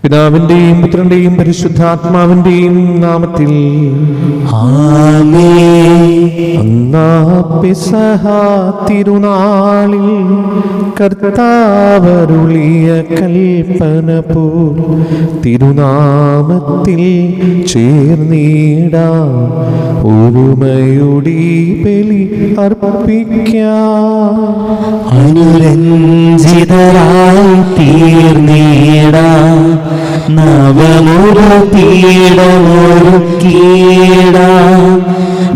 പിതാവിന്റെയും പുത്രന്റെയും പരിശുദ്ധാത്മാവിന്റെയും നാമത്തിൽ പെസഹ തിരുനാളിൽ കർത്താവരുളിയ കൽപ്പന പോൽ തിരുനാമത്തിൽ ചേർന്നിടാം, ഒരുമയുടെ ബലി അർപ്പിക്കാം. അനുരഞ്ജിതരായി തീർന്നിടാം, നവമൊരു പീഠമൊരുക്കിടാം.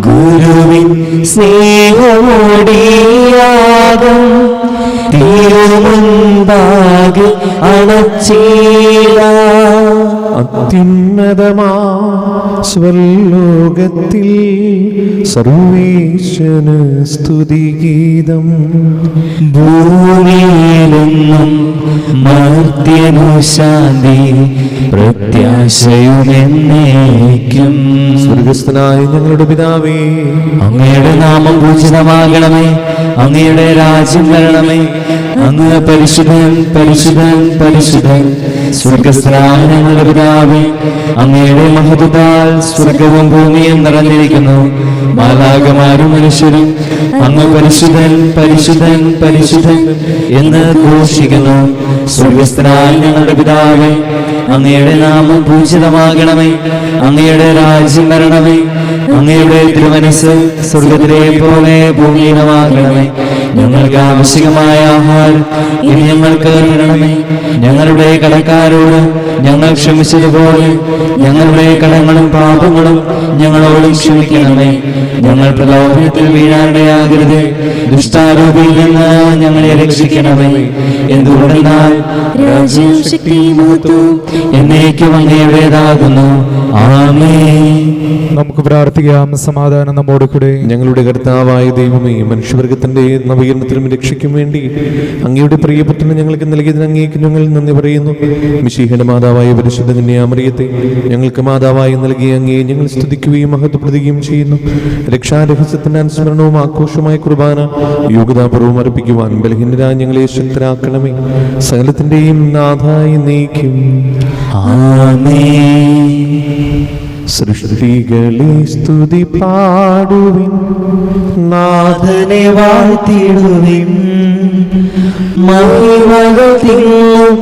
ഗുരുവിൻ സ്നേഹമോടിയാകും തിരുമുൻപാകെ അണച്ചിടാം. അത്യുന്നതമാ സ്വലോകത്തിൽ സർവേശ്വരന് സ്തുതിഗീതം. ഭൂമിയിലെന്നും മർത്യനു ശാന്തി പ്രത്യാശയുമെന്നേക്കും. സ്വർഗസ്ഥനായ ഞങ്ങളുടെ പിതാവേ, അങ്ങയുടെ നാമം പൂജിതമാകണമേ, അങ്ങയുടെ രാജ്യം വരണമേ. അങ്ങ് പരിശുദ്ധൻ പരിശുദ്ധൻ പരിശുദ്ധൻ. സ്വർഗസ്ഥനായ ഞങ്ങളുടെ പിതാവേ, അങ്ങയുടെ മഹത്വത്താൽ സ്വർഗവും ഭൂമിയും നിറഞ്ഞിരിക്കുന്നു. മാലാഖമാരും മനുഷ്യരും അങ്ങ് പരിശുദ്ധൻ പരിശുദ്ധൻ പരിശുദ്ധൻ എന്ന് ഘോഷിക്കുന്നു. സ്വർഗസ്ഥനായ ഞങ്ങളുടെ പിതാവേ, അങ്ങയുടെ നാമം പൂജിതമാകണമേ, അങ്ങയുടെ രാജ്യം വരണമേ. അങ്ങയുടെ തിരുമനസ്സ് സ്വർഗത്തിലെ പോലെ ഭൂമിയിലുമാകണമേ. ഞങ്ങൾക്ക് ആവശ്യമായ ആഹാരം ഇനി ഞങ്ങൾക്ക് തരണമേ. ഞങ്ങളുടെ കടക്കാരോട് ഞങ്ങൾ ക്ഷമിച്ചതുപോലെ ഞങ്ങളുടെ കടങ്ങളും പാപങ്ങളും ഞങ്ങളോടും ക്ഷമിക്കണമേ. ഞങ്ങൾ പ്രലോഭനത്തിൽ വീഴാനിടയാകരുത്, ദുഷ്ടാരൂപിയിൽ നിന്ന് ഞങ്ങളെ രക്ഷിക്കണമേ. എന്തുകൊണ്ടെന്നാൽ രാജ്യവും ശക്തിയും മഹത്വവും എന്നേക്കും അങ്ങയുടേതാകുന്നു. ആമേൻ. നമുക്ക് പ്രാർത്ഥിക്കാം. സമാധാനം നമ്മോട് കൂടെ. ഞങ്ങളുടെ കർത്താവായ ദൈവമേ, മനുഷ്യവർഗത്തിന്റെ നവീകരണത്തിനും രക്ഷയ്ക്കും വേണ്ടി അങ്ങയുടെ പ്രിയപുത്രനെ ഞങ്ങൾക്ക് നൽകിയതിന് അങ്ങേക്ക് ഞങ്ങൾ നന്ദി പറയുന്നു. മിശിഹയുടെ മാതാവായ പരിശുദ്ധ കന്യാമറിയത്തെ ഞങ്ങൾക്ക് മാതാവായി നൽകിയ അങ്ങയെ ഞങ്ങൾ സ്തുതിക്കുകയും മഹത്വപ്പെടുത്തുകയും ചെയ്യുന്നു. രക്ഷാരഹസ്യത്തിന്റെ അനുസ്മരണവും ആഘോഷമായ കുർബാന യോഗ്യതാപൂർവ്വം അർപ്പിക്കുവാൻ ബലഹീനരായ ഞങ്ങളെ ശക്തരാക്കണമേ. സകലത്തിന്റെയും നാഥായി നീക്കും. സൃഷ്ടികളെ സ്തുതി പാടുവിൻ, നാഥനെ വാഴ്ത്തിടുവിൻ. മഹിമകൾ തിങ്ങും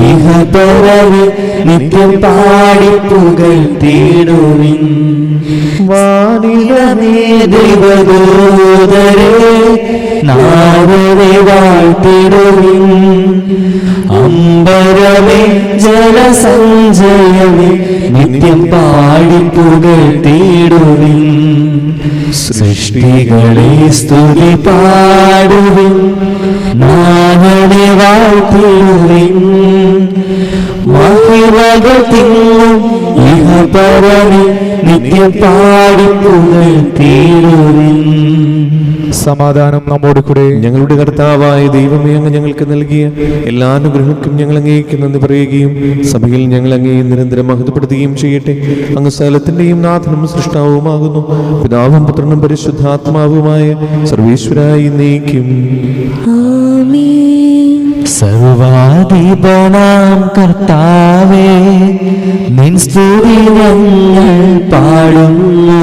ഇഹപരമേ നിത്യം പാടിപ്പുകഴ്ത്തിടുവിൻ. വാനിലമേ ദൈവദൂതരേ നാഥനെ വാഴ്ത്തിടുവിൻ. അമ്പരമേ ജലസഞ്ചയമേ നിത്യം പാടിപ്പുകഴ്ത്തിടുവിൻ. സൃഷ്ടികളെ സ്തുതി പാടുവിൻ, നാഥനെ വാഴ്ത്തിടുവിൻ. മഹിമകൾ തിങ്ങും ഇഹപരമേ നിത്യം പാടിപ്പുകഴ്ത്തിടുവിൻ. സമാധാനം നമ്മോട് കൂടെ. ഞങ്ങളുടെ കർത്താവായ ദൈവമേ, അങ്ങ് ഞങ്ങൾക്ക് നൽകിയ എല്ലാ അനുഗ്രഹങ്ങൾക്കും ഞങ്ങൾ അങ്ങേക്ക് നന്ദി പറയുകയും സഭയിൽ ഞങ്ങൾ അങ്ങേ നിരന്തരം മഹത്വപ്പെടുത്തുകയും ചെയ്യട്ടെ. അങ്ങ് സകലത്തിന്റെയും നാഥനും സൃഷ്ടാവുമാകുന്നു. പിതാവും പുത്രനും പരിശുദ്ധാത്മാവുമായ സർവേശ്വരായി നീക്കും. സർവാധിപനാം കർത്താവേ, നിൻ സ്തുതി ഞങ്ങൾ പാടുന്നു.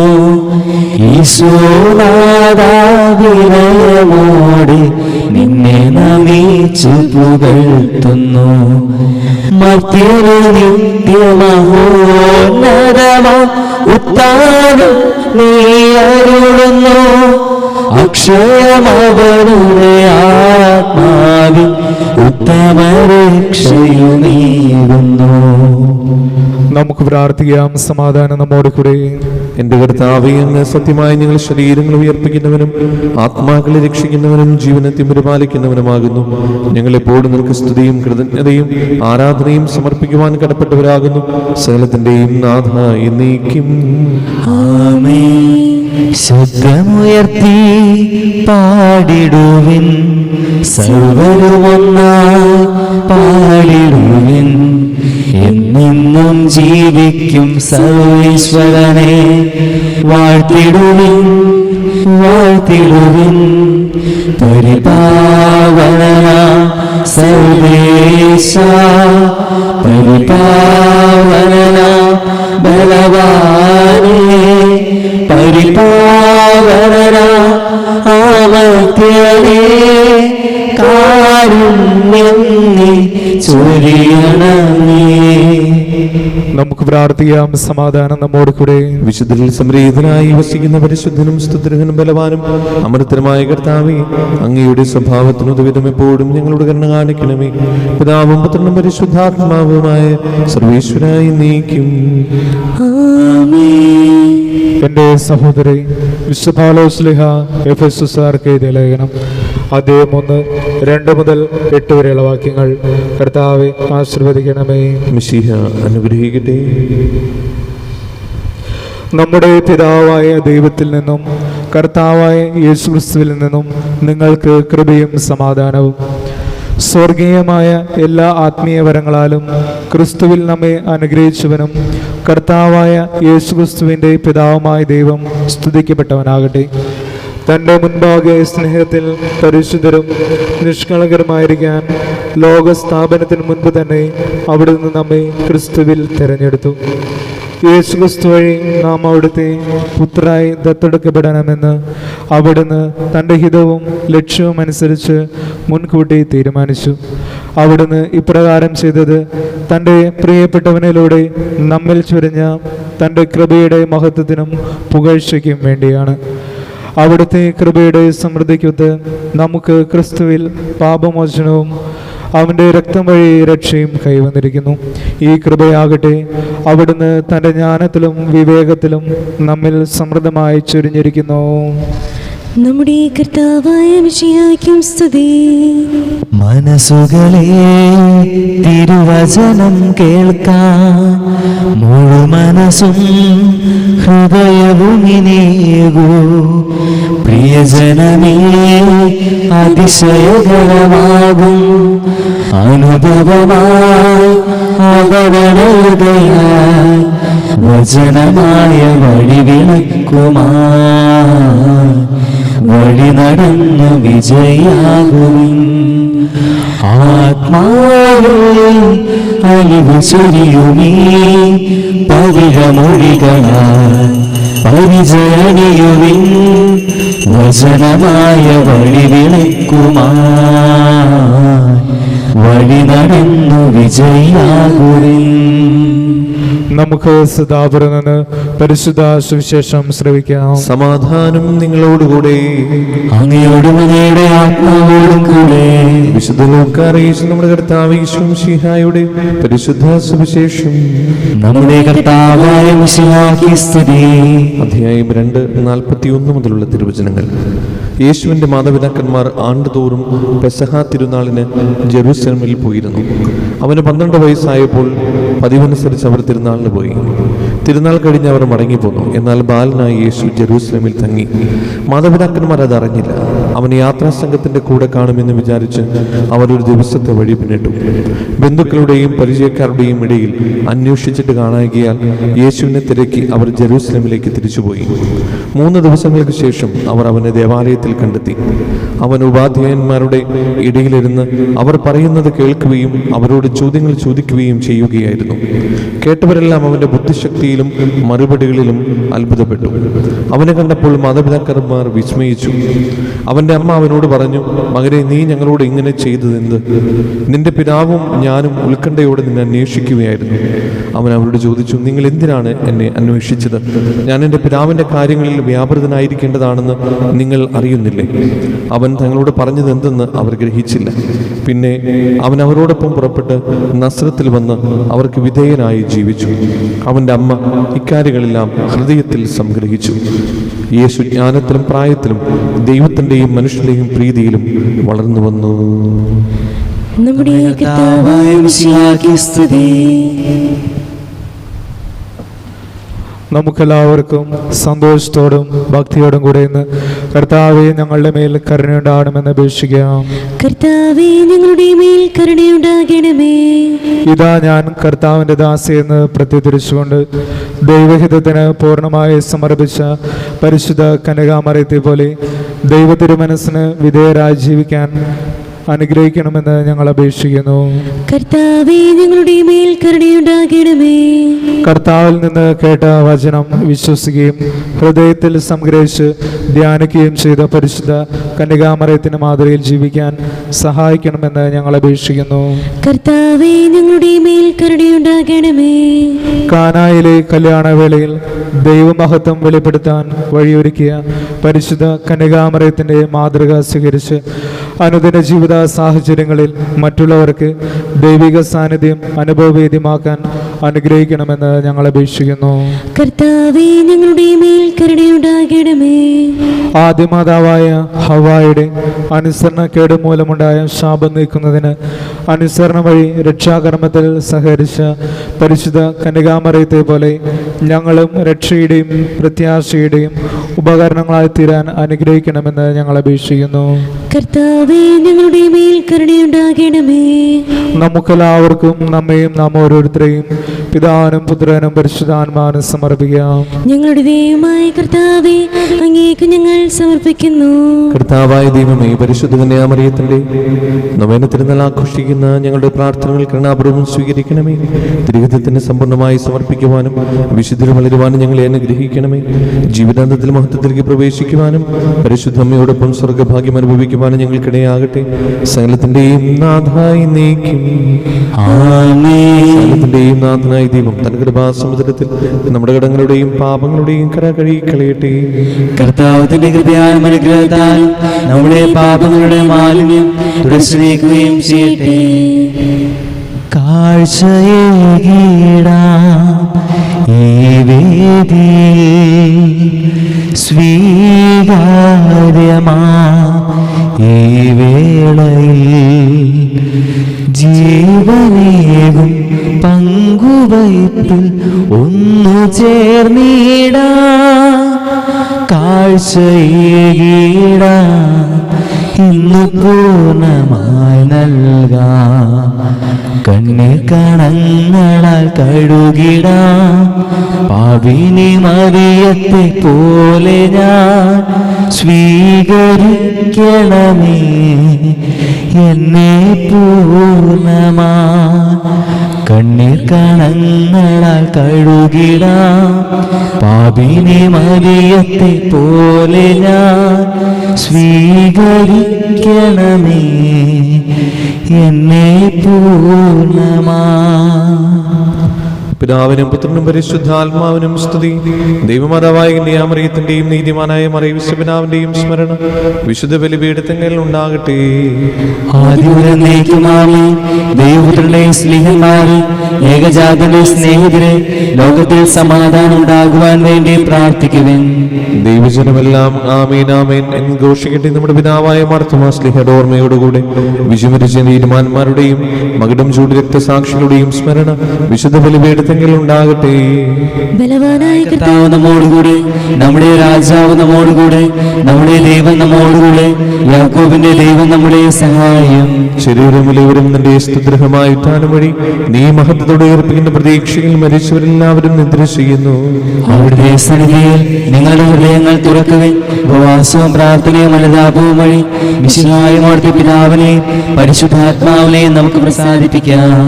ഈശോനാദാവിനയമോടെ നിന്നെ നമിച്ചു പുകഴ്ത്തുന്നു. മർത്യനു നിത്യമഹോന്നതമാ ഉത്താനം നീ അരുളുന്നു. അക്ഷയമവനുടെ ആത്മാവിൽ ഉത്തമരക്ഷയുമേകുന്നു. നമുക്ക് പ്രാർത്ഥിക്കാം. സമാധാനം നമ്മോട് കൂടെ. എന്റെ കർത്താവേ, അങ്ങ് സത്യമായി ഞങ്ങൾ ശരീരങ്ങൾ ഉയർപ്പിക്കുന്നവനും ആത്മാക്കളെ രക്ഷിക്കുന്നവനും ജീവനത്തെ പരിപാലിക്കുന്നവനുമാകുന്നു. ഞങ്ങളെപ്പോഴും നിനക്ക് സ്തുതിയും കൃതജ്ഞതയും ആരാധനയും സമർപ്പിക്കുവാൻ കടപ്പെട്ടവരാകുന്നു. സകലത്തിന്റെയും നാഥ എന്നേക്കും. ആമേൻ. ശബ്ദമുയർത്തി പാടിടുവിൻ, സർവരുമൊന്നായി പാടിടുവിൻ. എന്നെന്നും ജീവിക്കും സർവേശ്വരനെ വാഴ്ത്തിടുവിൻ, വാഴ്ത്തിടുവിൻ. പരിപാവന സർവേശ പരിപാവന ചൊരിയണമേ. നമുക്ക് പ്രാർത്ഥിക്കാം. സമാധാനം നമ്മോട് കൂടെ. വിശുദ്ധരിൽ സംപ്രീതനായി വസിക്കുന്ന പരിശുദ്ധനും സ്തുത്യർഹനും ബലവാനും അമൃതനുമായ കർത്താവേ, അങ്ങയുടെ സ്വഭാവത്തിനുതവിധം എപ്പോഴും ഞങ്ങളോട് കരുണ കാണിക്കണമേ. പിതാവും പുത്രനും പരിശുദ്ധാത്മാവുമായ സർവേശ്വരായി നീക്കും. എന്റെ സഹോദരി, വിശുദ്ധ പൗലോസ്ലീഹ എഫെസുസാർക്ക് എഴുതിയ ലേഖനം അധ്യായം 1:2 മുതൽ 8 വരെയുള്ള വാക്യങ്ങൾ. കർത്താവെ ആശീർവദിക്കണമേ. മിശിഹ അനുഗ്രഹിക്കട്ടെ. നമ്മുടെ പിതാവായ ദൈവത്തിൽ നിന്നും കർത്താവായ യേശുക്രിസ്തുവിൽ നിന്നും നിങ്ങൾക്ക് കൃപയും സമാധാനവും. സ്വർഗീയമായ എല്ലാ ആത്മീയ വരങ്ങളാലും ക്രിസ്തുവിൽ നമ്മെ അനുഗ്രഹിച്ചവനും കർത്താവായ യേശുക്രിസ്തുവിൻ്റെ പിതാവുമായ ദൈവം സ്തുതിക്കപ്പെട്ടവനാകട്ടെ. തൻ്റെ മുൻപാകെ സ്നേഹത്തിൽ പരിശുദ്ധരും നിഷ്കളങ്കരുമായിരിക്കാൻ ലോകസ്ഥാപനത്തിന് മുൻപ് തന്നെ അവിടുന്ന് നമ്മെ ക്രിസ്തുവിൽ തിരഞ്ഞെടുത്തു. യേശുക്രിസ്തു വഴി നാം അവിടുത്തെ പുത്രായി ദത്തെടുക്കപ്പെടണമെന്ന് അവിടുന്ന് തൻ്റെ ഹിതവും ലക്ഷ്യവും അനുസരിച്ച് മുൻകൂട്ടി തീരുമാനിച്ചു. അവിടുന്ന് ഇപ്രകാരം ചെയ്തത് തൻ്റെ പ്രിയപ്പെട്ടവനിലൂടെ നമ്മിൽ ചൊരിഞ്ഞ തൻ്റെ കൃപയുടെ മഹത്വത്തിനും പുകഴ്ചയ്ക്കും വേണ്ടിയാണ്. അവിടുത്തെ കൃപയുടെ സമൃദ്ധിക്കൊത്ത് നമുക്ക് ക്രിസ്തുവിൽ പാപമോചനവും അവൻ്റെ രക്തം വഴി രക്ഷയും കൈവന്നിരിക്കുന്നു. ഈ കൃപയാകട്ടെ അവിടുന്ന് തൻ്റെ ജ്ഞാനത്തിലും വിവേകത്തിലും നമ്മിൽ സമൃദ്ധമായി ചൊരിഞ്ഞിരിക്കുന്നു. നമ്മുടെ കർത്താവായ മിശിഹായ്ക്കും സ്തുതി. മനസ്സുകളെ തിരുവചനം കേൾക്കാൻ മുഴുമനസ്സും ഹൃദയവും ഇനേകൂ. പ്രിയജനമേ, അതിശയകരമാകും അനുഭവമായി അവരുടേതായി വചനമായ വഴി വിളക്കുമായി വഴി നടന്നു വിജയാകുവിൻ. ആത്മാവിൽ അലിവ് ചൊരിയുമീ പവിഴമൊഴികളാൽ പരിചയണിയുവിൻ. വചനമായ വഴി വിളക്കുമായി വഴി നടന്നു വിജയാകുവിൻ. നമുക്ക് സദാപുരം നിന്ന് പരിശുദ്ധ സുവിശേഷം ശ്രവിക്കാം. സമാധാനം നിങ്ങളോടുകൂടെ. അങ്ങയോടും അങ്ങയുടെ ആത്മാവോടും കൂടെ. വിശുദ്ധ ലൂക്കാറിയിച്ച നമ്മുടെ കർത്താവ് യേശു മിശിഹായുടെ പരിശുദ്ധ സുവിശേഷം. നമ്മുടെ കർത്താവായ മിശിഹായ്ക്ക് സ്തുതി. അധ്യായം 2:41 മുതലുള്ള തിരുവചനങ്ങൾ. യേശുവിൻ്റെ മാതാപിതാക്കന്മാർ ആണ്ടുതോറും പെസഹ തിരുനാളിന് ജെറൂസലേമിൽ പോയിരുന്നു. അവന് 12 വയസ്സായപ്പോൾ പതിവനുസരിച്ച് അവർ തിരുനാളിന് പോയി. തിരുനാൾ കഴിഞ്ഞ് അവർ മടങ്ങിപ്പോന്നു. എന്നാൽ ബാലനായി യേശു ജെറൂസലേമിൽ തങ്ങി. മാതാപിതാക്കന്മാർ അത് അറിഞ്ഞില്ല. അവൻ യാത്രാസംഘത്തിൻ്റെ കൂടെ കാണുമെന്ന് വിചാരിച്ച് അവർ ഒരു ദിവസത്തെ വഴി പിന്നിട്ടു. ബന്ധുക്കളുടെയും പരിചയക്കാരുടെയും ഇടയിൽ അന്വേഷിച്ചിട്ട് കാണാകിയാൽ യേശുവിനെ തിരക്കി അവർ ജെറൂസലേമിലേക്ക് തിരിച്ചുപോയി. 3 ദിവസങ്ങൾക്ക് ശേഷം അവർ അവനെ ദേവാലയത്തിൽ കണ്ടെത്തി. അവൻ ഉപാധ്യായന്മാരുടെ ഇടയിലിരുന്ന് അവർ പറയുന്നത് കേൾക്കുകയും അവരോട് ചോദ്യങ്ങൾ ചോദിക്കുകയും ചെയ്യുകയായിരുന്നു. കേട്ടവരെല്ലാം അവൻ്റെ ബുദ്ധിശക്തിയിലും മറുപടികളിലും അത്ഭുതപ്പെട്ടു. അവനെ കണ്ടപ്പോൾ മാതാപിതാക്കന്മാർ വിസ്മയിച്ചു. അവൻ്റെ അമ്മ അവനോട് പറഞ്ഞു, മകനെ, നീ ഞങ്ങളോട് ഇങ്ങനെ ചെയ്തതെന്ത്? നിന്റെ പിതാവും ഞാനും ഉത്കണ്ഠയോടെ നിന്നെ അന്വേഷിക്കുകയായിരുന്നു. അവൻ അവരോട് ചോദിച്ചു, നിങ്ങൾ എന്തിനാണ് എന്നെ അന്വേഷിച്ചത്? ഞാൻ എൻ്റെ പിതാവിൻ്റെ കാര്യങ്ങളിൽ വ്യാപൃതനായിരിക്കേണ്ടതാണെന്ന് നിങ്ങൾ അറിയുന്നില്ലേ? അവൻ തങ്ങളോട് പറഞ്ഞത് എന്തെന്ന് അവർ ഗ്രഹിച്ചില്ല. പിന്നെ അവൻ അവരോടൊപ്പം പുറപ്പെട്ട് നസ്രത്തിൽ വന്ന് അവർക്ക് വിധേയനായി ജീവിച്ചു. അവൻ്റെ അമ്മ ഇക്കാര്യങ്ങളെല്ലാം ഹൃദയത്തിൽ സംഗ്രഹിച്ചു. യേശു ജ്ഞാനത്തിലും പ്രായത്തിലും ദൈവത്തിൻ്റെയും മനുഷ്യരുടെയും പ്രീതിയിലും വളർന്നു വന്നു. നമ്മുടെ കർത്താവായ മിശിഹായ്ക്ക് സ്തുതി. നമുക്കെല്ലാവർക്കും സന്തോഷത്തോടും ഭക്തിയോടും കൂടെ ഇന്ന് കർത്താവെ ഞങ്ങളുടെ മേൽ കരുണയുണ്ടാകണമെന്ന് അപേക്ഷിക്കാം. കർത്താവേ, ഞങ്ങളുടെ മേൽ കരുണയുണ്ടാകണമേ. ഇതാ ഞാൻ കർത്താവിൻ്റെ ദാസിയെന്ന് പ്രത്യുദ്ധരിച്ചുകൊണ്ട് ദൈവഹിതത്തിന് പൂർണ്ണമായി സമർപ്പിച്ച പരിശുദ്ധ കന്യകാമറിയത്തെ പോലെ ദൈവത്തിരുമനസ്സിന് വിധേയരായി ജീവിക്കാൻ അനുഗ്രഹിക്കണമെന്ന് ഞങ്ങൾ അപേക്ഷിക്കുന്നു. കർത്താവേ, ഞങ്ങളുടെ മേൽ കരുണയുണ്ടാകണമേ. കർത്താവിൽ നിന്ന് കേട്ട വചനം വിശ്വസിക്കുകയും ഹൃദയത്തിൽ സംഗ്രഹിച്ച് ധ്യാനിക്കുകയും ചെയ്ത പരിശുദ്ധ കന്യകാമറിയത്തിന്റെ മാതൃകയിൽ ജീവിക്കാൻ സഹായിക്കണമെന്ന് ഞങ്ങൾ അപേക്ഷിക്കുന്നു. കർത്താവേ, ഞങ്ങളുടെ മേൽ കരുണയുണ്ടാകണമേ. കാനായിലെ കല്യാണവേളയിൽ ദൈവമഹത്വം വെളിപ്പെടുത്താൻ വഴിയൊരുക്കിയ പരിശുദ്ധ കന്യകാമറിയത്തിന്റെ മാതൃക സ്വീകരിച്ച് അനുദിന ജീവിത സാഹചര്യങ്ങളിൽ മറ്റുള്ളവർക്ക് ദൈവിക സാന്നിധ്യം അനുഭവവേദ്യമാക്കാൻ അനുഗ്രഹിക്കണമെന്ന് ഞങ്ങൾ അപേക്ഷിക്കുന്നു. കർത്താവേ, ഞങ്ങളുടെ മേൽ കരുണയുണ്ടാകണമേ. ആദ്യമാതാവായ ഹവ്വായുടെ അനുസരണക്കേട് മൂലമുണ്ടായ ശാപം നീക്കുന്നതിന് അനുസരണ വഴി രക്ഷാകർമ്മത്തിൽ സഹകരിച്ച പരിശുദ്ധ കന്യകാമറിയത്തെ പോലെ ഞങ്ങളും രക്ഷയുടെയും പ്രത്യാശയുടെയും ഉപകരണങ്ങളായി തീരാൻ അനുഗ്രഹിക്കണമെന്ന് ഞങ്ങൾ അപേക്ഷിക്കുന്നു. കർത്താവേ, ഞങ്ങളുടെ മേൽ കരുണയുണ്ടാകണമേ. നമുക്കെല്ലാവർക്കും നമ്മയും നാം ഓരോരുത്തരെയും പിതാവിനും പുത്രനും പരിശുദ്ധാത്മാവിനും സമർപ്പിക്കാം. ഞങ്ങളുടെ ദൈവമായ കർത്താവേ, അങ്ങേക്ക് ഞങ്ങൾ സമർപ്പിക്കുന്നു. കർത്താവായ ദൈവമേ, പരിശുദ്ധ കന്യാമറിയത്തിന്റെ നൊവേന തിരുനാൾ ആഘോഷിക്കുന്ന ഞങ്ങളുടെ പ്രാർത്ഥനകൾ കരുണാപൂർവ്വം സ്വീകരിക്കണമേ. തിരുഹിതത്തിന് സമ്പൂർണ്ണമായി സമർപ്പിക്കുവാനും വിശുദ്ധിൽ വളരുവാനും ഞങ്ങളെ അനുഗ്രഹിക്കണമേ. ജീവിതാന്തത്തിൽ മഹത്വത്തിലേക്ക് പ്രവേശിക്കുവാനും പരിശുദ്ധ അമ്മയോടൊപ്പം സ്വർഗ്ഗഭാഗ്യം അനുഭവിക്കുവാനും ഞങ്ങൾക്കിടയാകട്ടെ. സകലത്തിന്റെയും നാഥായി നീക്കും. സകലത്തിന്റെയും നാഥനായ ദൈവം തന്റെ കൃപാസമുദ്രത്തിൽ നമ്മുടെ കടങ്ങളുടെയും പാപങ്ങളുടെയും കര കഴുകിക്കളയട്ടെ. കർത്താവിന്റെ കൃപയാൽ അനുഗ്രഹത്താൽ നമ്മുടെ പാപങ്ങളുടെ മാലിന്യം തുടച്ചു നീക്കുകയും ചെയ്യട്ടെ. കാഴ്ചയേകീടാം ഈ വേദിയിൽ സ്വീകാര്യമാ ഈ വേളയിൽ ജീവനേകും പങ്കുവയ്പിൽ ഒന്നു ചേർന്നിടാ. കാഴ്ചയേകീടാ ഇന്ന് പൂർണ്ണമായി നൽകാം. കണ്ണിൽ കണങ്ങളാൽ കഴുകിടാം. പാപിനി മറിയത്തെ പോലെ ഞാൻ സ്വീകരിക്കണമേ എന്നെ പൂർണ്ണമാ. കണ്ണീർ കണങ്ങളാൽ കഴുകിടാം. പാപിനി മറിയത്തെ പോലെ ഞാൻ സ്വീകരിക്കണമേ എന്നെ പൂർണ്ണമാ. പിതാവിനും പുത്രനും പരിശുദ്ധാത്മാവിനും സ്തുതി. ദൈവമാതാവായ കന്യാമറിയത്തിന്റെയും നീതിമാനായ മറിയൂസേപ്പിതാവിന്റെയും സ്മരണ വിശുദ്ധ ബലിപീഠത്തിങ്കൽ ഉണ്ടാകട്ടെ. ദൈവപുത്രന്റെ സ്നേഹന്മാരെ, ഏകജാതന്റെ സ്നേഹിതരെ, ലോകത്തിൽ സമാധാനം ഉണ്ടാകുവാൻ വേണ്ടി പ്രാർത്ഥിക്കുവിൻ. ദൈവജനമെല്ലാം ആമേൻ ആമേൻ എന്ന് ഘോഷിക്കട്ടെ. നമ്മുടെ പിതാവായ മാർത്തോമാ ശ്ലീഹയുടെ ഓർമ്മയോടുകൂടെ വിശുമരിച്ച നീതിമാന്മാരുടെയും മകുടം ചൂടി രക്തസാക്ഷികളുടെയും സ്മരണ വിശുദ്ധ ബലിപീഠത്തിൽ ഉണ്ടാകട്ടെ. ബലവാനായ കർത്താവ് നമ്മോടുകൂടെ, നമ്മുടെ രാജാവ് നമ്മോടുകൂടെ, നമ്മുടെ ദൈവം നമ്മോടുകൂടെ, യാക്കോബിന്റെ ദൈവം നമ്മുടെ സഹായം. ശരീരമുള്ളവരും നിന്റെ സ്തുഗ്രഹമായ ഉത്ഥാനം വഴി നീ മഹത്വത്തോടെ ഉയർപ്പിക്കുന്ന പ്രതീക്ഷയിൽ മരിച്ചവരെല്ലാവരും നിദ്ര ചെയ്യുന്നു. അവിടുത്തെ സന്നിധിയിൽ നിങ്ങളുടെ ഹൃദയങ്ങൾ തുറക്കുവിൻ. ഉപവാസവും പ്രാർത്ഥനയും അനുതാപവും വഴി മിശിഹായും അവിടുത്തെ പിതാവിനെയും പരിശുദ്ധാത്മാവിനെയും നമുക്ക് പ്രസാദിപ്പിക്കാം.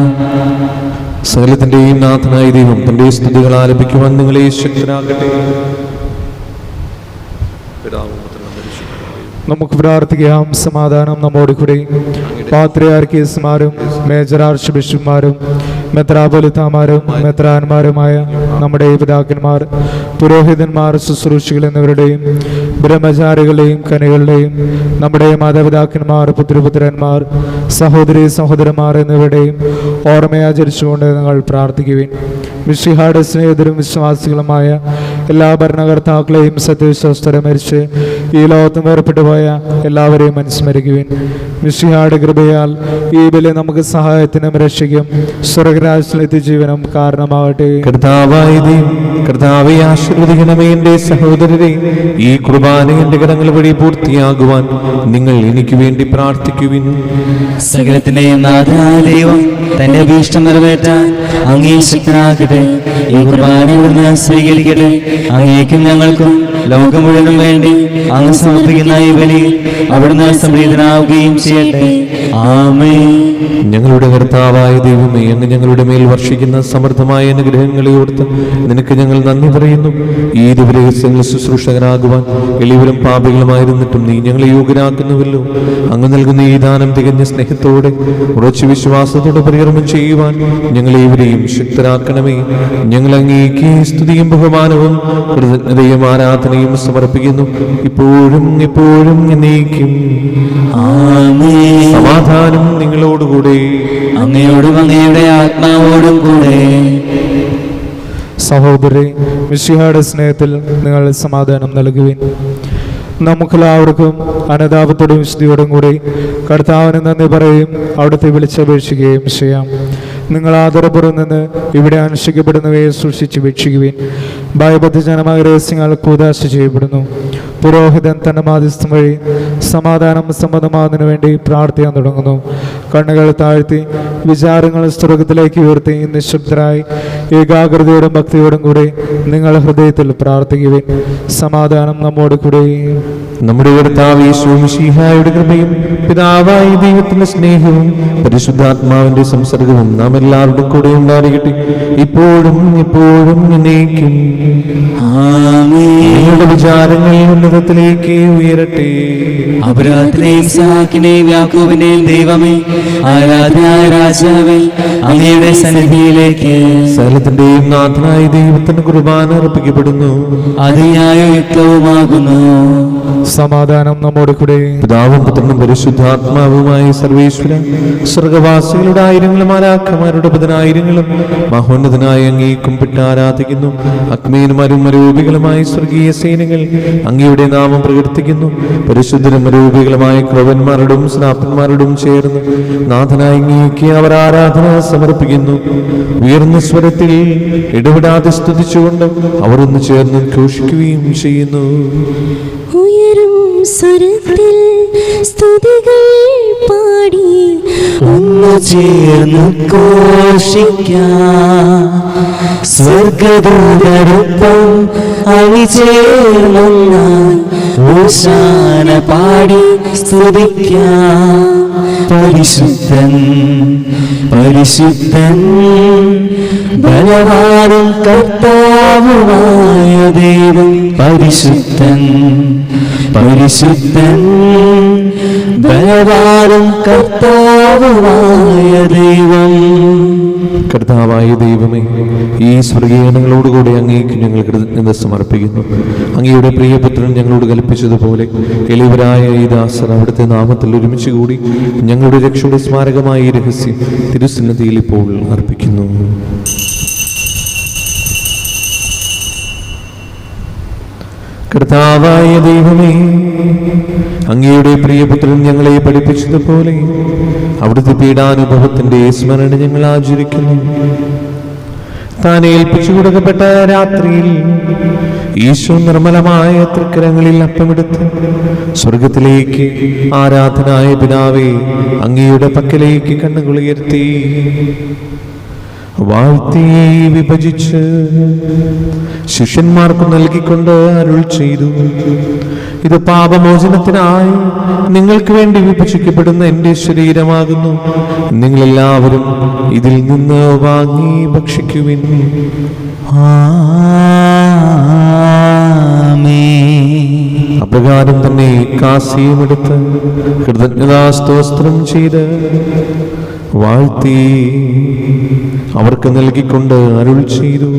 സകലത്തിന്റെയും നാഥനായ ദൈവം തന്റെ സ്തുതികൾ ആലപിക്കുവാൻ നിങ്ങളെ ശക്തരാകട്ടെ. നമുക്ക് പ്രാർത്ഥിക്കാം. സമാധാനം നമ്മോട് കൂടെ. പാത്രിയാർക്കീസുമാരും മേജർ ആർച്ച് ബിഷപ്പുമാരും മെത്രാപൊലിത്താമാരും മെത്രാന്മാരുമായ നമ്മുടെ പിതാക്കന്മാർ, പുരോഹിതന്മാർ, ശുശ്രൂഷികൾ എന്നിവരുടെയും ബ്രഹ്മചാരികളുടെയും കനികളുടെയും നമ്മുടെ മാതാപിതാക്കന്മാർ, പുത്രപുത്രന്മാർ, സഹോദരി സഹോദരന്മാർ എന്നിവരുടെയും ഓർമ്മയാചരിച്ചുകൊണ്ട് നിങ്ങൾ പ്രാർത്ഥിക്കുവിൻ. മിശിഹായുടെ സ്നേഹിതരും വിശ്വാസികളുമായ എല്ലാ ഭരണകർത്താക്കളെയും സത്യവിശ്വസ്തരെ മരിച്ച് ഈ ലോകത്ത് വേർപെട്ടു പോയ എല്ലാവരെയും അനുസ്മരിക്കുവിൻ. മിശിഹായുടെ കൃപയാൽ ഈ ബലി നമുക്ക് സഹായത്തിനും രക്ഷയ്ക്കും സ്വർഗരാജ്യത്തിലെത്തി ജീവനും കാരണമാകട്ടെ. കർത്താവേ, ആശീർവദിക്കണമേ എന്റെ സഹോദരരെ. ഈ കുർബാന എന്റെ കരങ്ങൾ വഴി പൂർത്തിയാകുവാൻ നിങ്ങൾ എനിക്ക് വേണ്ടി പ്രാർത്ഥിക്കുവിൻ. സകലത്തിന്റെയും നാഥനായ ദൈവം തന്റെ അഭീഷ്ടം നിറവേറ്റാൻ അങ്ങേ ശക്തനാകട്ടെ. ഈ കുർബാന ഇവിടുന്ന് സ്വീകരിക്കട്ടെ. അങ്ങേക്കും ഞങ്ങൾക്കും ലോകം മുഴുവനും വേണ്ടി അങ്ങ് സമർപ്പിക്കുന്ന ഈ ബലി അവിടുന്ന് സംപ്രീതനാവുകയും ചെയ്യട്ടെ. ആമേൻ. ഞങ്ങളുടെ കർത്താവായ ദൈവമേ, അങ്ങ് ഞങ്ങളുടെ മേൽ വർഷിക്കുന്ന സമൃദ്ധമായ അനുഗ്രഹങ്ങളെ ഓർത്ത് നിനക്ക് ഞങ്ങൾ നന്ദി പറയുന്നു. ഈ ദിവരഹസ്യങ്ങൾ ശുശ്രൂഷകരാകുവാൻ എളിവരും പാപികളുമായിരുന്നിട്ടും നീ ഞങ്ങളെ യോഗ്യരാക്കുന്നുവല്ലോ. അങ്ങ് നൽകുന്ന ഈ ദാനം തികഞ്ഞ സ്നേഹത്തോടെ ഉറച്ച വിശ്വാസത്തോടെ പരികർമ്മം ചെയ്യുവാൻ ഞങ്ങളേവരെയും ശക്തരാക്കണമേ. ഞങ്ങൾ അങ്ങേക്ക് സ്തുതിയും ബഹുമാനവും കൃതജ്ഞതയും ആരാധനയും സമർപ്പിക്കുന്നു, ഇപ്പോഴും എപ്പോഴും എന്നേക്കും. ആമേൻ. സമാധാനം നിങ്ങളോടുകൂടെ. അങ്ങയോടും അങ്ങയുടെ ആത്മാവോടും കൂടെ. സഹോദരി, മിശിഹായുടെ സ്നേഹത്തിൽ നിങ്ങൾ സമാധാനം നൽകുവിൻ. നമുക്കെല്ലാവർക്കും അനുതാപത്തോടും വിശുദ്ധിയോടും കൂടി കർത്താവിന് നന്ദി പറയും അവിടുത്തെ വിളിച്ചപേക്ഷിക്കുകയും ചെയ്യാം. നിങ്ങൾ ആദരപുറം നിന്ന് ഇവിടെ അനുഷ്ഠിക്കപ്പെടുന്നവയെ സൂക്ഷിച്ച് വീക്ഷിക്കുവിൻ. ഭയബദ്ധജനമായ രഹസ്യങ്ങൾ കൂദാശ ചെയ്യപ്പെടുന്നു. പുരോഹിതൻ തന്റെ മാധ്യസ്ഥം വഴി സമാധാനം സമ്മതമാകുന്നതിനു വേണ്ടി പ്രാർത്ഥിക്കാൻ തുടങ്ങുന്നു. കണ്ണുകൾ താഴ്ത്തി വിചാരങ്ങൾ സ്വർഗത്തിലേക്ക് ഉയർത്തി നിശബ്ദരായി ഏകാഗ്രതയോടും ഭക്തിയോടും കൂടി നിങ്ങൾ ഹൃദയത്തിൽ പ്രാർത്ഥിക്കുവിൻ. സമാധാനം നമ്മോട് കൂടെ. നമ്മുടെ കർത്താവ് യേശു മിശിഹായുടെ കൃപയും പിതാവായ ദൈവത്തിന്റെ സ്നേഹവും പരിശുദ്ധാത്മാവിന്റെ സംസർഗവും നാം എല്ലാവരുടെ കൂടെ ഉണ്ടായിരിക്കട്ടെ, ഇപ്പോഴും എപ്പോഴും എന്നേക്കും. നിങ്ങളുടെ വിചാരങ്ങൾ ഉന്നതത്തിലേക്ക് ഉയരട്ടെ. അബ്രാഹത്തിനെയും ഇസ്ഹാക്കിനെയും യാക്കോബിനെയും ദൈവമേ, ആരാധനായ രാജാവേ, അങ്ങയുടെ സന്നിധിയിലേക്ക് സകലത്തിന്റെയും നാഥനായ ദൈവത്തിന് കുർബാന അർപ്പിക്കപ്പെടുന്നു. അതിയായ യുക്തവുമാകുന്നു. സമാധാനം നമ്മോട് കൂടെ. പിതാവും പുത്രനും പരിശുദ്ധാത്മാവുമായ സർവേശ്വര, സ്വർഗവാസികളുടെ ആയിരങ്ങളും മാലാഖമാരുടെ പതിനായിരങ്ങളും മഹോന്നതനായ അങ്ങേ കുമ്പിട്ട് ആരാധിക്കുന്നു. അഗ്മീന്മാരും മരൂപികളുമായ സ്വർഗീയ സേനകൾ അങ്ങയുടെ നാമം പ്രകീർത്തിക്കുന്നു. പരിശുദ്ധരും മരൂപികളുമായ ക്രവന്മാരോടും സ്നാപ്പന്മാരോടും ചേർന്ന് നാഥനായ അങ്ങേക്ക് അവർ ആരാധന സമർപ്പിക്കുന്നു. ഉയർന്ന സ്വരത്തിൽ ഇടപെടാതെ സ്തുതിച്ചുകൊണ്ട് അവർ ഒന്ന് ചേർന്ന് ഘോഷിക്കുകയും ചെയ്യുന്നു. ഉയരും സ്വരത്തിൽ സ്തുതികൾ പാടി ഒന്നു ചേർന്ന് ഘോഷിക്കാം. സ്വർഗദൂതരൊപ്പം അണിചേർന്നൊന്നായി ഓശാന പാടി സ്തുതിക്കാം. പരിശുദ്ധൻ പരിശുദ്ധൻ ബലവാനും കർത്താവുമായ ദൈവം. പരിശുദ്ധൻ പരിശുദ്ധൻ ബലവാനും കർത്താവുമായ ദൈവം. കർത്താവായ ദൈവമേ, ഈ സ്വർഗീയങ്ങളോടുകൂടി അങ്ങേക്ക് ഞങ്ങൾ കൃതജ്ഞത സമർപ്പിക്കുന്നു. അങ്ങയുടെ പ്രിയപുത്രൻ ഞങ്ങളോട് കൽപ്പിച്ചതുപോലെ എളിവരായ ഈ ദാസർ അവിടുത്തെ നാമത്തിൽ ഒരുമിച്ച് കൂടി ഞങ്ങളുടെ രക്ഷയുടെ സ്മാരകമായ ഈ രഹസ്യം തിരുസന്നിധിയിൽ ഇപ്പോൾ അർപ്പിക്കുന്നു. കർത്താവായ ദൈവമേ, അങ്ങയുടെ പ്രിയപുത്രൻ ഞങ്ങളെ പഠിപ്പിച്ചതുപോലെ അവിടുത്തെ പീഡാനുഭവത്തിന്റെ സ്മരണ ഞങ്ങൾ ആചരിക്കുന്നു. താൻ ഏൽപ്പിച്ചു കൊടുക്കപ്പെട്ട രാത്രിയിൽ ഈശോ നിർമ്മലമായ തൃക്കരങ്ങളിൽ അപ്പമെടുത്ത് സ്വർഗത്തിലേക്ക് ആരാധനായ പിതാവേ അങ്ങയുടെ പക്കലേക്ക് കണ്ണുകളുയർത്തി വാഴ്ത്തി വിഭജിച്ച് ശിഷ്യന്മാർക്ക് നൽകിക്കൊണ്ട് അരുൾ ചെയ്തു, ഇത് പാപമോചനത്തിനായി നിങ്ങൾക്ക് വേണ്ടി വിഭജിക്കപ്പെടുന്ന എൻ്റെ ശരീരമാകുന്നു. നിങ്ങളെല്ലാവരും ഇതിൽ നിന്ന് വാങ്ങി ഭക്ഷിക്കുവിൻ. അപ്രകാരം തന്നെ കാസിയുമെടുത്ത് കൃതജ്ഞതാസ്തോത്രം ചെയ്ത് വാഴ്ത്തി അവർക്ക് നൽകിക്കൊണ്ട് അരുൾ ചെയ്തു,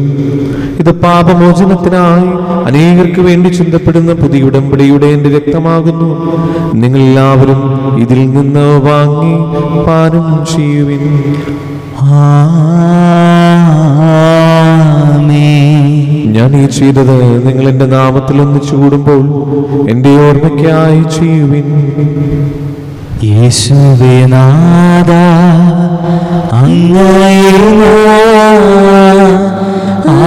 ഇത് പാപമോചനത്തിനായി അനേകർക്ക് വേണ്ടി ചിന്തപ്പെടുന്ന പുതിയ ഉടമ്പടിയുടെ എൻ്റെ രക്തമാകുന്നു. നിങ്ങളെല്ലാവരും ഇതിൽ നിന്ന് വാങ്ങി പാനം ചെയ്യുവിൻ. ഞാൻ ഈ ചെയ്തത് നിങ്ങൾ എൻ്റെ നാമത്തിൽ ഒന്നിച്ചു കൂടുമ്പോൾ എൻ്റെ ഓർമ്മയ്ക്കായി ചെയ്യുവിൻ. യേശുവേ നാഥ, അങ്ങയെ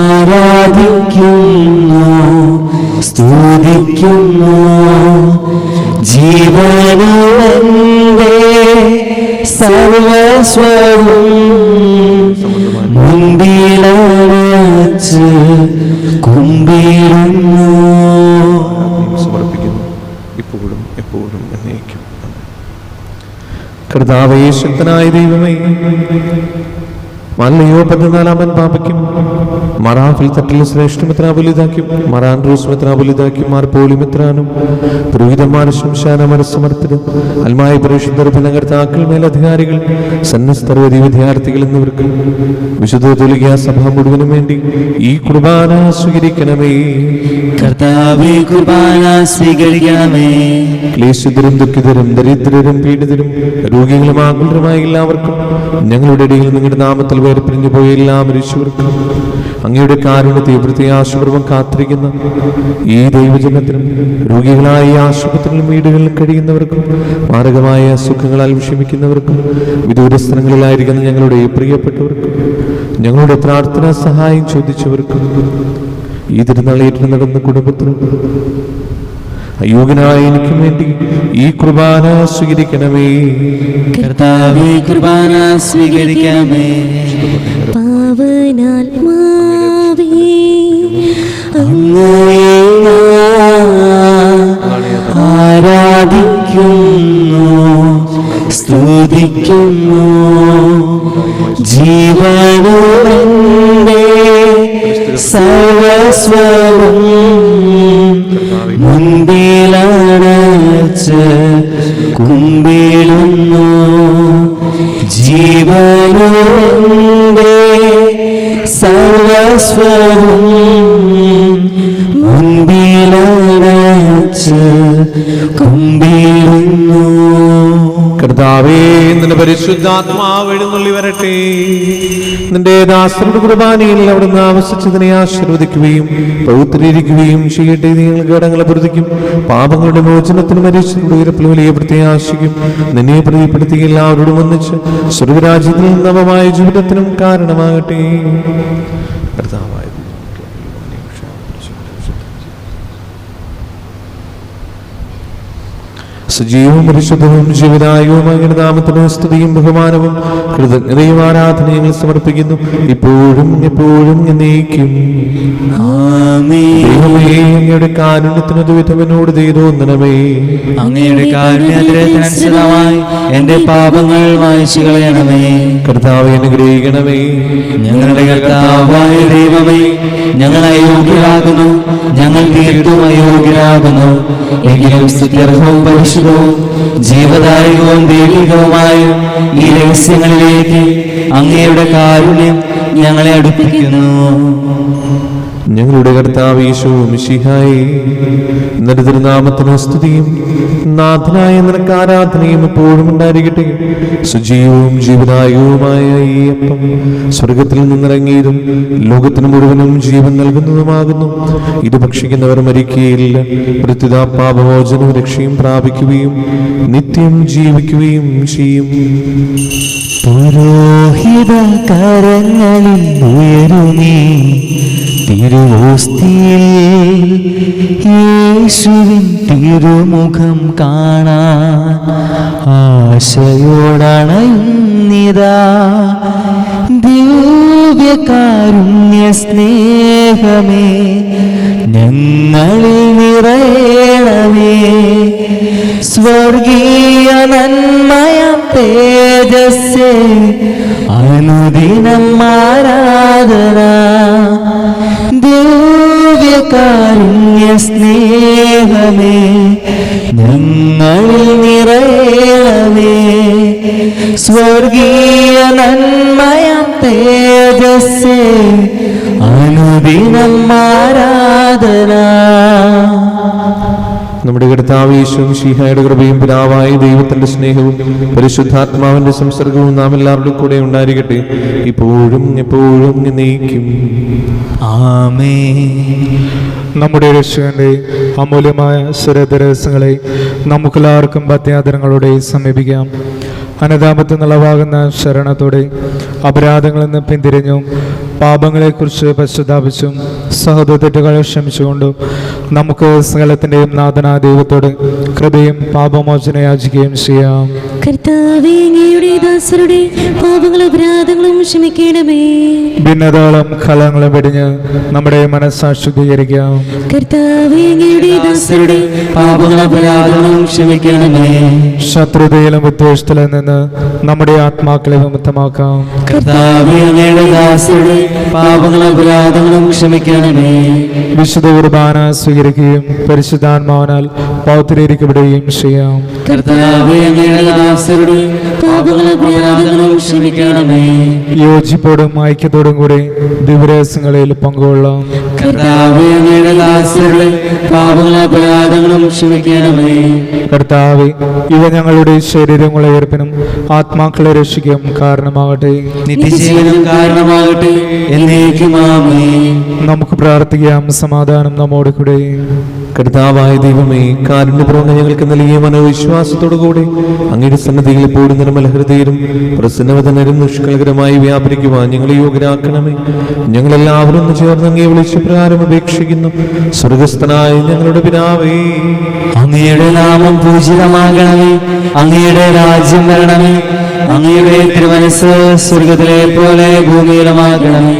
ആരാധിക്കുന്നു, സ്തുതിക്കുന്നു. ജീവനുവന്റെ സർവസ്വവും മുൻപിലച്ച് കുമ്പിടുന്നു. സമർപ്പിക്കുന്നു. കർത്താവേ, ശക്തനായ ദൈവമേ, മല്ലയോ 14-ാമൻ പാപയ്ക്കും മറാഫിൽ തട്ടിൽ ശ്രേഷ്ഠ മെത്രാപൊലീതാക്കും മറാൻഡ്രൂസ് മെത്രാപൊലീതാക്കും മാർ പോളിമെത്രാനും പുരോഹിതന്മാർ ശംശാനമനസ്സമർത്ഥരും അൽമായ പരിശുദ്ധർ പിന്നകർത്താക്കൾ മേലധികാരികൾ സന്യസ്തർവതി വിദ്യാർത്ഥികൾ എന്നിവർക്കും വിശുദ്ധ തുലിക സഭ മുഴുവനും വേണ്ടി ഈ കുർബാന സ്വീകരിക്കണമേ. കർത്താവേ, കുർബാന സ്വീകരിക്കണമേ. ക്ലേശിതരും ദുഃഖിതരും ദരിദ്രരും പീഡിതരും രോഗികളും ആകുലരുമായ എല്ലാവർക്കും ഞങ്ങളുടെ ഇടയിൽ നിങ്ങളുടെ നാമത്തിൽ വേർപിരിഞ്ഞു പോയ എല്ലാ മനുഷ്യർക്കും അങ്ങയുടെ കാരുണ്യത്തെ പ്രത്യാശപൂർവ്വം കാത്തിരിക്കുന്ന ഈ ദൈവജനത്തിനും രോഗികളായ ഈ ആശുപത്രിയിലും വീടുകളിൽ കഴിയുന്നവർക്കും മാരകമായ സുഖങ്ങളാൽ വിഷമിക്കുന്നവർക്കും വിദൂര സ്ഥലങ്ങളിലായിരിക്കുന്ന ഞങ്ങളുടെ പ്രിയപ്പെട്ടവർക്കും ഞങ്ങളുടെ പ്രാർത്ഥനാ സഹായം ചോദിച്ചവർക്കും ഈ തിരുനാളേറ്റ് നടന്ന കുടുംബത്തിനും അയോഗ്യനായ എനിക്ക് വേണ്ടി ഈ കുർബാന സ്വീകരിക്കണമേ. കർത്താവേ, കുർബാന സ്വീകരിക്കണമേ. പാവനാത്മാവേ, അങ്ങയെ ആരാധിക്കുന്നു, സ്തുതിക്കുന്നു. ജീവനുമെന്റെ സർവസ്വവും മുൻപിലണച്ച് കുമ്പിടുന്നു. ജീവനുമെന്റെ സർവസ്വവും മുൻപിലണച്ച് കുമ്പിടുന്നു. കർത്താവേ, നിന്റെ പരിശുദ്ധാത്മാവ് എഴുന്നള്ളി വരട്ടെ. നിന്റെ ദാസരുടെ കുർബാനയിൽ അവിടുന്ന് ആവശ്യിച്ചതിനെ ആശീർവദിക്കുകയും പൗത്രീകരിക്കുകയും ചെയ്യട്ടെ. നിങ്ങൾ ഘടകങ്ങളെ പ്രതിക്കും പാപങ്ങളുടെ മോചനത്തിന് മരിച്ചവരുടെ ഉയർപ്പിൽ വലിയ പ്രത്യാശിക്കും നിന്നെ പ്രീതിപ്പെടുത്തി എല്ലാവരോടും ഒന്നിച്ച് സ്വർഗരാജ്യത്തിൽ നവമായ ജീവിതത്തിനും കാരണമാകട്ടെ. കർത്താവായ സജീവവും പരിശുദ്ധവും ജീവനായവുമായ നാമത്തിന് സ്തുതിയും ബഹുമാനവും കൃതജ്ഞതയും ആരാധനയും സമർപ്പിക്കുന്നു, ഇപ്പോഴും എപ്പോഴും എന്നേക്കും. ദൈവമേ, അങ്ങയുടെ കാരുണ്യത്തിന് ദുരിതവനോട് തോന്നണമേ. അങ്ങയുടെ കാരുണ്യത്തിനനുസൃതമായി എന്റെ പാപങ്ങൾ മായ്ച്ചു കളയണമേ. കർത്താവേ, അനുഗ്രഹിക്കണമേ. ഞങ്ങളുടെ കർത്താവായ ദൈവമേ, ഞങ്ങൾ അയോഗ്യരാകുന്നു, ഞങ്ങൾ തീർത്തും അയോഗ്യരാകുന്നു. എങ്കിലും സ്തുത്യർഹവും പരിശുദ്ധവും ജീവദായകവും ദൈവികവുമായ ഈ രഹസ്യങ്ങളിലേക്ക് അങ്ങയുടെ കാരുണ്യം ഞങ്ങളെ അടുപ്പിക്കുന്നു. ഞങ്ങളുടെ കർത്താവ് യേശു മിശിഹായേ, നിന്റെ തിരുനാമത്തിന് സ്തുതിയും നാഥനായ നിനക്ക് ആരാധനയും എപ്പോഴും ഉണ്ടായിരിക്കട്ടെ. സജീവവും ജീവദായകവുമായ ഈ അപ്പം സ്വർഗത്തിൽ നിന്നിറങ്ങിയതും ലോകത്തിന് മുഴുവനും ജീവൻ നൽകുന്നതുമാകുന്നു. ഇത് ഭക്ഷിക്കുന്നവർ മരിക്കുകയില്ല, പ്രത്യുത പാപമോചനവും രക്ഷയും പ്രാപിക്കുകയും നിത്യം ജീവിക്കുകയും ചെയ്യും. പുരോഹിത കരങ്ങളിൽ ഉയരുമേ തിരുവോസ്തിയിൽ യേശുവിൻ തിരുമുഖം കാണാൻ ആശയോടണയുന്നിതാ. ദിവ്യകാരുണ്യ സ്നേഹമേ, ഞങ്ങളിൽ നിറയണമേ. സ്വർഗീയ നന്മയം തേജസ്സേ, അനുദിനം ആരാധന. ദിവ്യകാരുണ്യ സ്നേഹമേ, ഞങ്ങളിൽ നിറയണമേ. സ്വർഗീയ നന്മയം തേജസ്സേ, അനുദിനം ആരാധന. നമ്മുടെ കർത്താവ് യേശു മിശിഹായുടെ കൃപയും പിതാവായ ദൈവത്തിന്റെ സ്നേഹവും പരിശുദ്ധാത്മാവിന്റെ സംസർഗവും നാം എല്ലാവരുടെ കൂടെ ഉണ്ടായിരിക്കട്ടെ, ഇപ്പോഴും എപ്പോഴും എന്നേക്കും. ആമേൻ. നമ്മുടെ രക്ഷകന്റെ അമൂല്യമായ സ്വരരഹസ്യങ്ങളെ നമുക്കെല്ലാവർക്കും ഭക്ത്യാദരങ്ങളോടെ സമീപിക്കാം. അനുതാപത്തിൽ നിളവാകുന്ന ശരണത്തോടെ അപരാധങ്ങളിൽ നിന്ന് പിന്തിരിഞ്ഞും പാപങ്ങളെക്കുറിച്ച് പശ്ചാത്താപിച്ചും സഹോദരത്തെറ്റുകൾ ക്ഷമിച്ചുകൊണ്ടും നമുക്ക് സകലത്തിൻ്റെയും നാഥനായ ദൈവത്തോട് കൃപയും പാപമോചന യാചിക്കുകയും ചെയ്യാം. കർത്താവേ, അങ്ങയുടെ ദാസരുടെ പാപങ്ങളും അപരാധങ്ങളും ക്ഷമിക്കണമേ. ഭിന്നതകളും കലങ്ങളും വെടിഞ്ഞ് നമ്മുടെ മനസ്സാക്ഷി ശുദ്ധീകരിക്കാം. കർത്താവേ, അങ്ങയുടെ ദാസരുടെ പാപങ്ങളും അപരാധങ്ങളും ക്ഷമിക്കണമേ. ശത്രുതയിലും വിദ്വേഷത്തിലും നിന്ന് നമ്മുടെ ആത്മാക്കളെ വിമുക്തമാക്കാം. കർത്താവേ, അങ്ങയുടെ ദാസരുടെ പാപങ്ങളും അപരാധങ്ങളും ക്ഷമിക്കണമേ. വിശുദ്ധ കുർബാന സ്വീകരിക്കുകയും പരിശുദ്ധാത്മാവിനാൽ പൗത്രീകരിക്കപ്പെടുകയും ചെയ്യാം. കർത്താവേ, അങ്ങയുടെ ദാസരുടെ പാപങ്ങളും അപരാധങ്ങളും ക്ഷമിക്കണമേ. യോജിപ്പോടും ഐക്യത്തോടും കൂടി ദിവ്യരഹസ്യങ്ങളിൽ പങ്കുകൊള്ളാം. കർത്താവേ, അങ്ങയുടെ ദാസരുടെ പാപങ്ങളും അപരാധങ്ങളും ക്ഷമിക്കണമേ. കർത്താവേ, ഇവ ഞങ്ങളുടെ ശരീരങ്ങളെ ഉയർപ്പിനും ആത്മാക്കളെ രക്ഷിക്കും കാരണമാകട്ടെ. നിത്യജീവനം കാരണമാകട്ടെ. എന്നേക്കും ആമേൻ. നമുക്ക് പ്രാർത്ഥിക്കാം. സമാധാനം നമ്മോട് കൂടെ. കർത്താവായ ദൈവമേ, കാരുണ്യപൂർണ്ണ ഞങ്ങൾക്ക് നൽകിയ മനോവിശ്വാസത്തോടുകൂടി അങ്ങയുടെ സന്നദ്ധിയിൽ എപ്പോഴും നിർമ്മല ഹൃദയരും പ്രസന്നവതനരും നിഷ്കളങ്കരമായി വ്യാപരിക്കുവാൻ ഞങ്ങളെ യോഗ്യരാക്കണമേ. ഞങ്ങളെല്ലാവരും ഒന്ന് ചേർന്ന് അങ്ങയെ വിളിച്ച പ്രകാരം അപേക്ഷിക്കുന്നു. സ്വർഗസ്ഥനായ ഞങ്ങളുടെ പിതാവേ, അങ്ങയുടെ നാമം പൂജിതമാകണമേ. അങ്ങയുടെ രാജ്യം വരണമേ. അങ്ങയുടെ തിരുമനസ്സ് സ്വർഗത്തിലെ പോലെ ഭൂമിയിലുമാകണമേ.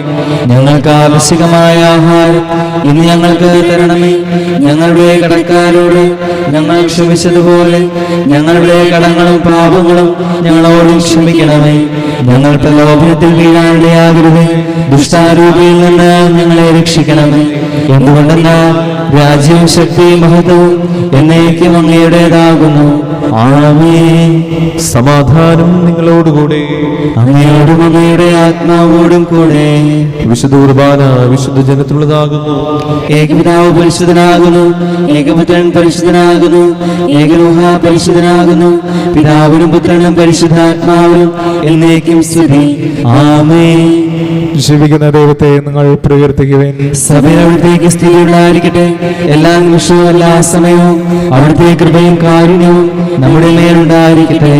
ഞങ്ങൾക്ക് ആവശ്യമായ ആഹാരം ഇന്ന് ഞങ്ങൾക്ക് തരണമേ. ഞങ്ങളുടെ കടക്കാരോട് ഞങ്ങൾ ക്ഷമിച്ചതുപോലെ ഞങ്ങളുടെ കടങ്ങളും പാപങ്ങളും ഞങ്ങളോട് ക്ഷമിക്കണമേ. ഞങ്ങൾ പ്രലോഭനത്തിൽ വീഴാനിടയാകരുതേ. ദുഷ്ടാരൂപിയിൽ നിന്ന് ഞങ്ങളെ രക്ഷിക്കണമേ. എന്തുകൊണ്ടെന്നാൽ രാജ്യവും ശക്തിയും മഹത്വവും എന്നേക്കും അങ്ങയുടേതാകുന്നു. ആമേൻ. സമാധാനം നിങ്ങളോടുകൂടെ. അങ്ങയോടും അങ്ങയുടെ ആത്മാവോടും കൂടെ. വിശുദ്ധ കുർബാന വിശുദ്ധ ജനത്തിലുള്ളതാകുന്നു. ഏകപിതാവ് പരിശുദ്ധനാകുന്നു. ഏകപുത്രൻ പരിശുദ്ധനാകുന്നു. ഏകരൂഹ പരിശുദ്ധനാകുന്നു. പിതാവിനും പുത്രനും പരിശുദ്ധാത്മാവിനും എന്നേക്കും സ്തുതി. ആമേൻ. ജീവിക്കുന്ന ദൈവത്തെ നിങ്ങൾ പ്രകീർത്തിക്കുവിൻ. സഭ അവിടുത്തേക്ക് സ്ഥിതിയുള്ളതായിരിക്കട്ടെ. എല്ലാ നിമിഷവും എല്ലാ സമയവും അവിടുത്തെ കൃപയും കാരുണ്യവും നമ്മുടെ മേലുണ്ടായിരിക്കട്ടെ.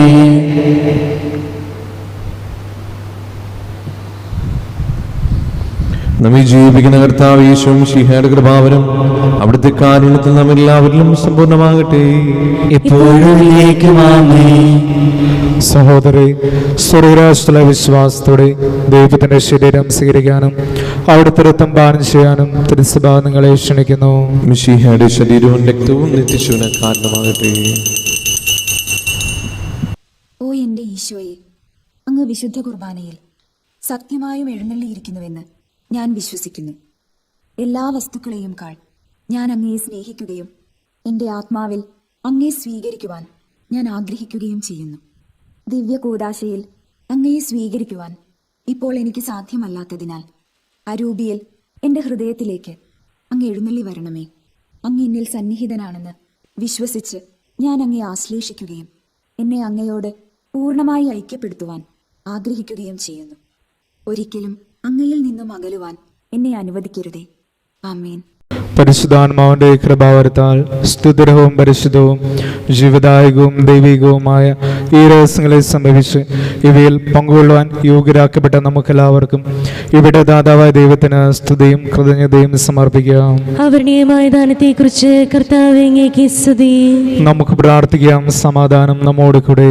നമ്മെ ജീവിക്കുന്ന കർത്താവ് യേശുവും മിശിഹായുടെ കൃപാവരം അവിടുത്തെ കാരുണ്യത്തിൽ നാം എല്ലാവരിലും സമ്പൂർണ്ണമാകട്ടെ. എപ്പോഴും എന്നേക്കും ആമേൻ. സഹോദരി, സ്വർഗരാഷ്ട്ര വിശ്വാസത്തോടെ ദൈവത്തിന്റെ ശരീരം സ്വീകരിക്കാനും അവിടുത്തെ രക്തം പാനം ചെയ്യാനും തിരുസഭ നിങ്ങളെ ക്ഷണിക്കുന്നു. മിശിഹായുടെ ശരീരവും രക്തവും നിത്യശിവന് കാരണമാകട്ടെ. ഓ എൻ്റെ ഈശോയെ, അങ്ങ് വിശുദ്ധ കുർബാനയിൽ സത്യമായും എഴുന്നള്ളിയിരിക്കുന്നുവെന്ന് ഞാൻ വിശ്വസിക്കുന്നു. എല്ലാ വസ്തുക്കളെയും കാൾ ഞാൻ അങ്ങയെ സ്നേഹിക്കുകയും എൻ്റെ ആത്മാവിൽ അങ്ങയെ സ്വീകരിക്കുവാൻ ഞാൻ ആഗ്രഹിക്കുകയും ചെയ്യുന്നു. ദിവ്യ കൂദാശയിൽ അങ്ങയെ സ്വീകരിക്കുവാൻ ഇപ്പോൾ എനിക്ക് സാധ്യമല്ലാത്തതിനാൽ അരൂപിയിൽ എൻ്റെ ഹൃദയത്തിലേക്ക് അങ്ങ് എഴുന്നള്ളി വരണമേ. അങ്ങ് എന്നിൽ സന്നിഹിതനാണെന്ന് വിശ്വസിച്ച് ഞാൻ അങ്ങയെ ആശ്ലേഷിക്കുകയും എന്നെ അങ്ങയോട് പൂർണ്ണമായി ഐക്യപ്പെടുത്തുവാൻ ആഗ്രഹിക്കുകയും ചെയ്യുന്നു. ഒരിക്കലും അങ്ങയിൽ നിന്നും അകലുവാൻ എന്നെ അനുവദിക്കരുതേ. ആമേൻ. പരിശുദ്ധാത്മാവിന്റെ കൃപാവരത്താൽ സ്തുതിർഹവും പരിശുദ്ധവും ജീവദായകവും ദൈവികവുമായ ഈ രഹസ്യങ്ങളെ സംഭവിച്ച് ഇവയിൽ പങ്കുകൊള്ളുവാൻ യോഗ്യരാക്കപ്പെട്ട നമുക്കെല്ലാവർക്കും ഇവിടെ ദാതാവായ ദൈവത്തിന് സ്തുതിയും കൃതജ്ഞതയും സമർപ്പിക്കാം. അവർണീയമായ ദാനത്തെക്കുറിച്ച് കർത്താവേ, അങ്ങേക്ക് സ്തുതി. നമുക്ക് പ്രാർത്ഥിക്കാം. സമാധാനം നമ്മോട് കൂടെ.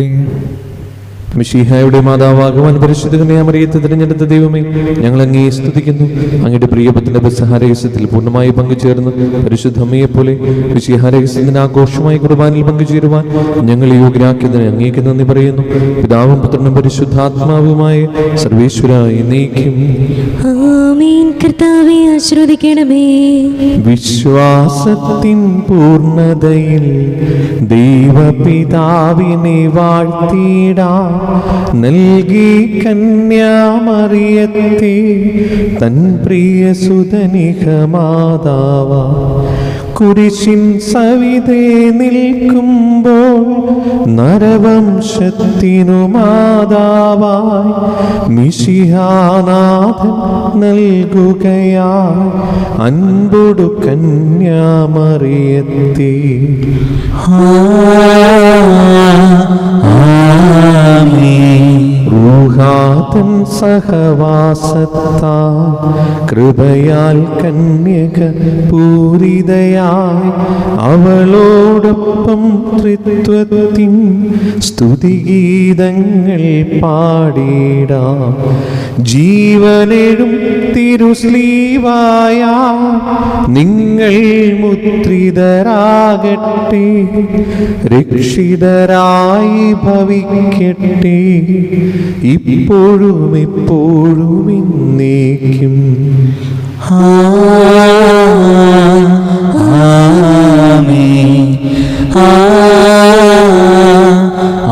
മിശിഹായുടെ മാതാവാകുവാൻ പരിശുദ്ധ കന്യാമറിയത്തെ തിരഞ്ഞെടുത്ത ദൈവമേ, ഞങ്ങൾ അങ്ങേ സ്തുതിക്കുന്നു. അങ്ങയുടെ പ്രിയപുത്രന്റെ പെസഹാരഹസ്യത്തിൽ പൂർണ്ണമായി പങ്കുചേർന്ന് പരിശുദ്ധ അമ്മയെപ്പോലെ മിശിഹാരഹസ്യത്തിന്റെ ആഘോഷമായി കുർബാനിൽ പങ്കുചേരുവാൻ ഞങ്ങൾ യോഗ്യരാക്കിയതിന് അങ്ങേക്ക് നന്ദി പറയുന്നു. പിതാവും പുത്രനും പരിശുദ്ധാത്മാവുമായ സർവേശ്വര എന്നേക്കും ആമേൻ. കർത്താവേ, ആശീർവദിക്കണമേ. വിശ്വാസത്തിൻ പൂർണ്ണതയിൽ ദൈവപിതാവിനെ വാഴ്ത്തിടാം. നൽകി കന്യാമറിയത്തെ തൻ പ്രിയ സുതനിക മാതാവ കുരിശിൻ സവിതേ നിൽക്കുമ്പോൾ നരവംശത്തിനു മാതാവായി മിശിഹാനാഥൻ നൽകുകയായി അൻപൊടു കന്യാമറിയത്തെ. ആമേൻ. റൂഹാതൻ സഹവാസത്താ കൃപയാൽ കന്യക പൂരിതയായി അവളോടൊപ്പം ത്രിത്വത്തിൻ സ്തുതിഗീതങ്ങൾ പാടിടാം. ജീവനെഴും തിരുസ്ലീവായ നിങ്ങൾ മുദ്രിതരാകട്ടെ, രക്ഷിതരായി ഭവിക്കട്ടെ, ഇപ്പോഴും എപ്പോഴും എന്നേക്കും. ആമേൻ.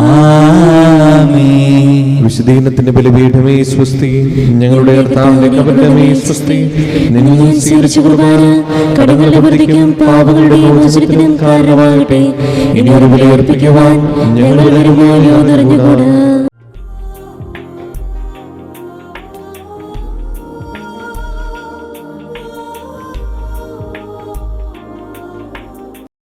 ആമേൻ. വിശുദ്ധീനത്തിന്റെ ബലിപീഠമേ സ്വസ്തി, ഞങ്ങളുടെ കർത്താവിന്റെ കബറിടമേ സ്വസ്തി. നിങ്ങൾ സ്വീകരിച്ച കുർബാന കടങ്ങളുടെ പ്രതിക്കും പാപങ്ങളുടെ മോചനത്തിനും കാരണമാകട്ടെ. ഇനി ഒരു ബലി അർപ്പിക്കുവാൻ ഞങ്ങൾ വരുമോ നിറഞ്ഞുകൂടാ.